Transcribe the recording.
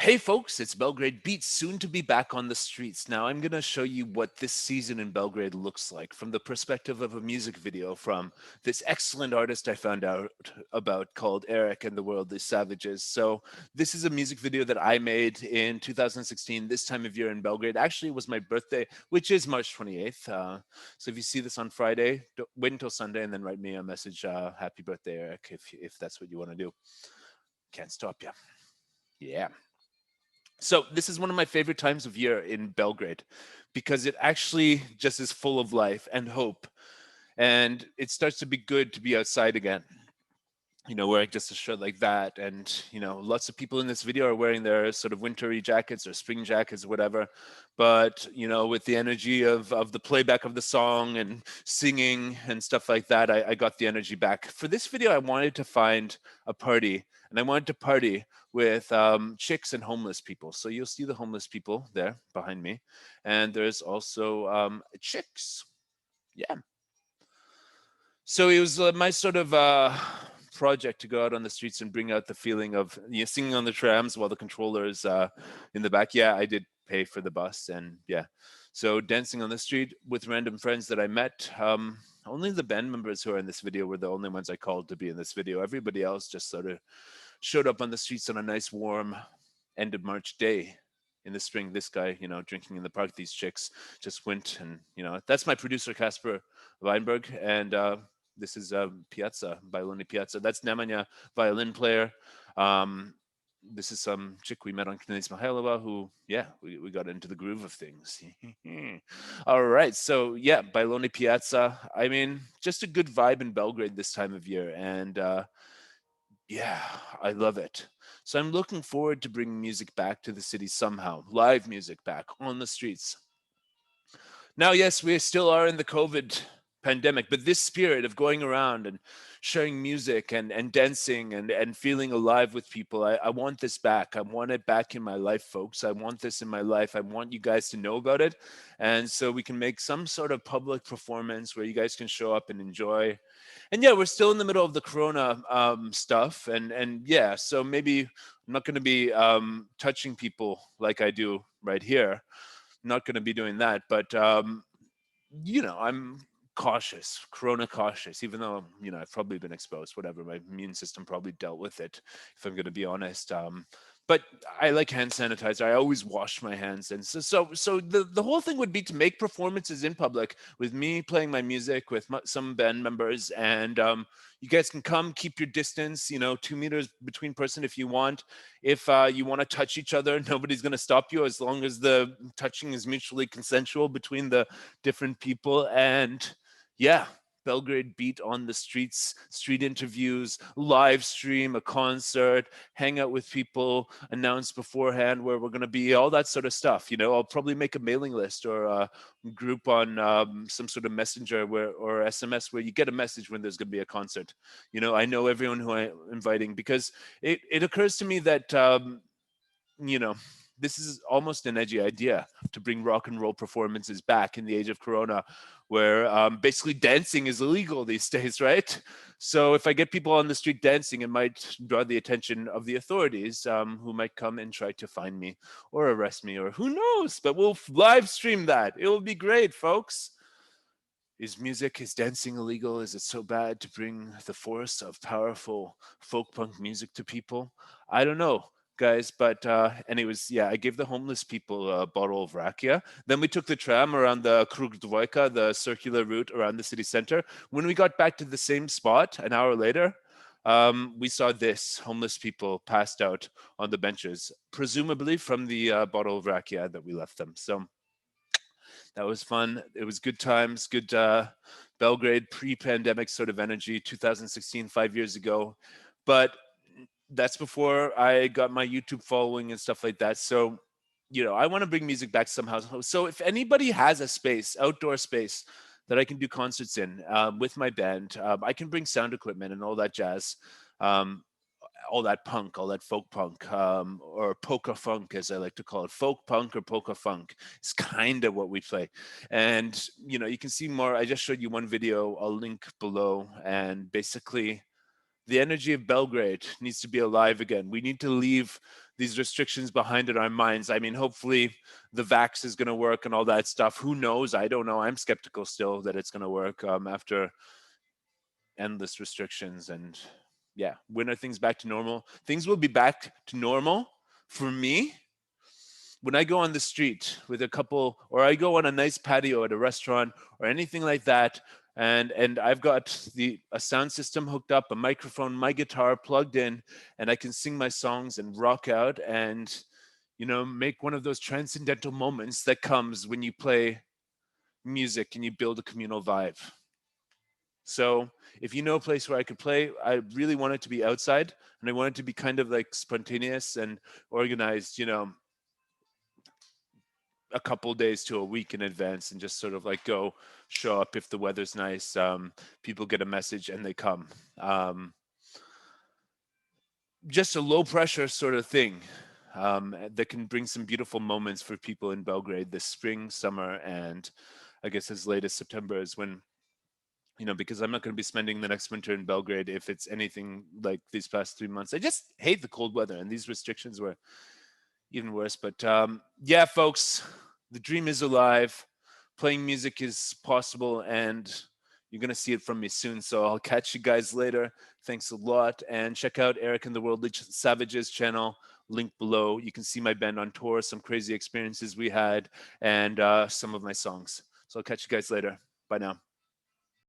Hey folks, it's Belgrade Beats, soon to be back on the streets. Now I'm going to show you what this season in Belgrade looks like from the perspective of a music video from this excellent artist I found out about called Eric and the Worldly Savages. So this is a music video that I made in 2016, this time of year in Belgrade. Actually, it was my birthday, which is March 28th. So if you see this on Friday, wait until Sunday and then write me a message, happy birthday, Eric, if that's what you want to do. Can't stop you. Yeah. So this is one of my favorite times of year in Belgrade because it actually just is full of life and hope. And it starts to be good to be outside again. Wearing just a shirt like that. And, lots of people in this video are wearing their sort of wintry jackets or spring jackets, whatever. But, with the energy of the playback of the song and singing and stuff like that, I got the energy back. For this video, I wanted to find a party. And I wanted to party with chicks and homeless people. So you'll see the homeless people there behind me. And there's also chicks. Yeah. So it was my sort of project to go out on the streets and bring out the feeling of singing on the trams while the controller is in the back. Yeah, I did pay for the bus, and yeah, so dancing on the street with random friends that I met. Only the band members who are in this video were the only ones I called to be in this video. Everybody else just sort of showed up on the streets on a nice warm end of March day in the spring. This guy, drinking in the park. These chicks just went, and that's my producer Casper Weinberg, and this is Piazza, Violone Piazza. That's Nemanja, violin player. This is some chick we met on Knees Mihailova who, yeah, we got into the groove of things. All right. So, yeah, Violone Piazza. I mean, just a good vibe in Belgrade this time of year. And yeah, I love it. So I'm looking forward to bringing music back to the city somehow, live music back on the streets. Now, yes, we still are in the COVID pandemic, but this spirit of going around and sharing music and dancing and feeling alive with people, I want this back. I want it back in my life, folks. I want this in my life. I want you guys to know about it. And so we can make some sort of public performance where you guys can show up and enjoy. And yeah, we're still in the middle of the Corona stuff. And yeah, so maybe I'm not going to be touching people like I do right here. Not going to be doing that, but I'm cautious, Corona cautious, even though I've probably been exposed. Whatever, my immune system probably dealt with it, if I'm going to be honest. But I like hand sanitizer. I always wash my hands, and so the whole thing would be to make performances in public with me playing my music with some band members, and you guys can come, keep your distance, 2 meters between person if you want. If you want to touch each other, nobody's going to stop you as long as the touching is mutually consensual between the different people. And yeah, Belgrade Beat on the streets, street interviews, live stream a concert, hang out with people, announce beforehand where we're going to be, all that sort of stuff. I'll probably make a mailing list or a group on some sort of messenger or SMS where you get a message when there's going to be a concert. I know everyone who I'm inviting because it occurs to me that this is almost an edgy idea to bring rock and roll performances back in the age of Corona, where basically dancing is illegal these days, right? So if I get people on the street dancing, it might draw the attention of the authorities, who might come and try to find me or arrest me, or who knows, but we'll live stream that. It will be great, folks. Is dancing illegal? Is it so bad to bring the force of powerful folk punk music to people? I don't know, guys, but anyways, yeah, I gave the homeless people a bottle of rakia. Then we took the tram around the Krug Dvojka, the circular route around the city center. When we got back to the same spot an hour later, we saw this homeless people passed out on the benches, presumably from the bottle of rakia that we left them. So that was fun. It was good times, good Belgrade pre-pandemic sort of energy, 2016, 5 years ago. But that's before I got my YouTube following and stuff like that. So, I want to bring music back somehow. So if anybody has a space, outdoor space that I can do concerts in with my band, I can bring sound equipment and all that jazz. Um, all that punk, all that folk punk, or polka funk, as I like to call it. Folk punk or polka funk is kind of what we play. And, you can see more. I just showed you one video, I'll link below. And basically, the energy of Belgrade needs to be alive again. We need to leave these restrictions behind in our minds. I mean, hopefully the vax is going to work and all that stuff. Who knows? I don't know. I'm skeptical still that it's going to work after endless restrictions. And yeah, when are things back to normal? Things will be back to normal for me when I go on the street with a couple, or I go on a nice patio at a restaurant or anything like that, and I've got a sound system hooked up, a microphone, my guitar plugged in, and I can sing my songs and rock out and make one of those transcendental moments that comes when you play music and you build a communal vibe. So if you know a place where I could play, I really want it to be outside, and I want it to be kind of like spontaneous and organized, a couple days to a week in advance, and just sort of like go show up if the weather's nice. People get a message and they come. Just a low pressure sort of thing that can bring some beautiful moments for people in Belgrade this spring, summer, and I guess as late as September is when, because I'm not going to be spending the next winter in Belgrade if it's anything like these past 3 months. I just hate the cold weather, and these restrictions were even worse. But yeah, folks, the dream is alive. Playing music is possible, and you're going to see it from me soon. So I'll catch you guys later. Thanks a lot. And check out Eric and the Worldly Savages channel, link below. You can see my band on tour, some crazy experiences we had, and some of my songs. So I'll catch you guys later. Bye now.